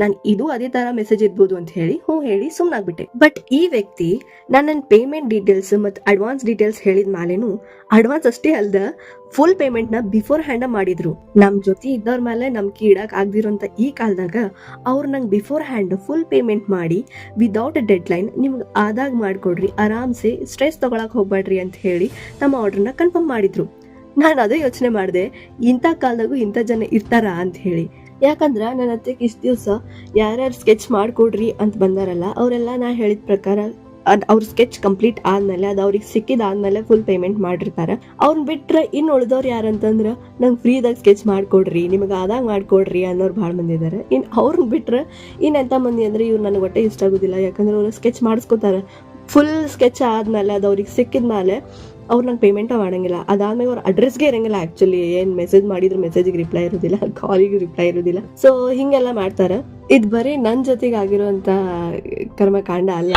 ನಾನು ಇದು ಅದೇ ತರ ಮೆಸೇಜ್ ಇರ್ಬೋದು ಅಂತ ಹೇಳಿ ಹೇಳಿ ಸುಮ್ಮನಾಗ್ಬಿಟ್ಟೆ. ಬಟ್ ಈ ವ್ಯಕ್ತಿ ನನ್ನ ಪೇಮೆಂಟ್ ಡೀಟೇಲ್ಸ್ ಮತ್ತು ಅಡ್ವಾನ್ಸ್ ಡೀಟೇಲ್ಸ್ ಹೇಳಿದ ಮೇಲೇನು ಅಡ್ವಾನ್ಸ್ ಅಷ್ಟೇ ಅಲ್ದ ಫುಲ್ ಪೇಮೆಂಟ್ ನ ಬಿಫೋರ್ ಹ್ಯಾಂಡ್ ಮಾಡಿದ್ರು. ನಮ್ ಜೊತೆ ಇದ್ದವ್ರ ಮೇಲೆ ನಂಬಿಕೆ ಇಡಕ್ ಆಗ್ದಿರೋಂತ ಈ ಕಾಲದಾಗ ಅವ್ರು ನಂಗೆ ಬಿಫೋರ್ ಹ್ಯಾಂಡ್ ಫುಲ್ ಪೇಮೆಂಟ್ ಮಾಡಿ ವಿದೌಟ್ ಡೆಡ್ ಲೈನ್ ನಿಮ್ಗೆ ಆದಾಗ ಮಾಡ್ಕೊಡ್ರಿ, ಆರಾಮ್ಸೆ ಸ್ಟ್ರೆಸ್ ತಗೊಳಕ್ ಹೋಗ್ಬೇಡ್ರಿ ಅಂತ ಹೇಳಿ ನಮ್ಮ ಆರ್ಡರ್ನ ಕನ್ಫರ್ಮ್ ಮಾಡಿದ್ರು. ನಾನು ಅದೇ ಯೋಚನೆ ಮಾಡಿದೆ, ಇಂಥ ಕಾಲದಾಗೂ ಇಂಥ ಜನ ಇರ್ತಾರ ಅಂತ ಹೇಳಿ. ಯಾಕಂದ್ರೆ ನನ್ನ ಹತ್ತಿಗೆ ಇಷ್ಟು ದಿವಸ ಯಾರ್ಯಾರು ಸ್ಕೆಚ್ ಮಾಡಿಕೊಡ್ರಿ ಅಂತ ಬಂದಾರಲ್ಲ ಅವರೆಲ್ಲ ನಾ ಹೇಳಿದ ಪ್ರಕಾರ ಅವ್ರ ಸ್ಕೆಚ್ ಕಂಪ್ಲೀಟ್ ಆದ್ಮೇಲೆ ಅದು ಅವ್ರಿಗೆ ಸಿಕ್ಕಿದಾದ್ಮೇಲೆ ಫುಲ್ ಪೇಮೆಂಟ್ ಮಾಡಿರ್ತಾರೆ. ಅವ್ರನ್ನ ಬಿಟ್ರೆ ಇನ್ನು ಉಳಿದವ್ರು ಯಾರಂತಂದ್ರೆ ನಂಗೆ ಫ್ರೀದಾಗ ಸ್ಕೆಚ್ ಮಾಡಿಕೊಡ್ರಿ, ನಿಮಗೆ ಆದಾಗ ಮಾಡಿಕೊಡ್ರಿ ಅನ್ನೋರು ಭಾಳ ಮಂದಿ ಇದ್ದಾರೆ. ಇನ್ನು ಅವ್ರನ್ನ ಬಿಟ್ರೆ ಎಂಥ ಮಂದಿ ಅಂದರೆ ಇವ್ರು ನನಗೆ ಒಟ್ಟೆ ಇಷ್ಟ ಆಗೋದಿಲ್ಲ. ಯಾಕಂದ್ರೆ ಅವರು ಸ್ಕೆಚ್ ಮಾಡಿಸ್ಕೋತಾರೆ, ಫುಲ್ ಸ್ಕೆಚ್ ಆದ್ಮೇಲೆ ಅದು ಅವ್ರಿಗೆ ಸಿಕ್ಕಿದ್ಮೇಲೆ ಅವ್ರು ನಂಗೆ ಪೇಮೆಂಟ ಮಾಡಂಗಿಲ್ಲ. ಅದಾದ್ಮೇಲೆ ಅವ್ರ ಅಡ್ರೆಸ್ಗೆ ಇರಂಗಿಲ್ಲ. ಆ್ಯಕ್ಚುಲಿ ಏನು ಮೆಸೇಜ್ ಮಾಡಿದ್ರು ಮೆಸೇಜಿಗೆ ರಿಪ್ಲೈ ಇರೋದಿಲ್ಲ, ಕಾಲಿಗೆ ರಿಪ್ಲೈ ಇರೋದಿಲ್ಲ. ಸೊ ಹಿಂಗೆಲ್ಲ ಮಾಡ್ತಾರೆ. ಇದು ಬರೀ ನನ್ನ ಜೊತೆಗೆ ಆಗಿರುವಂಥ ಕರ್ಮಕಾಂಡ ಅಲ್ಲ.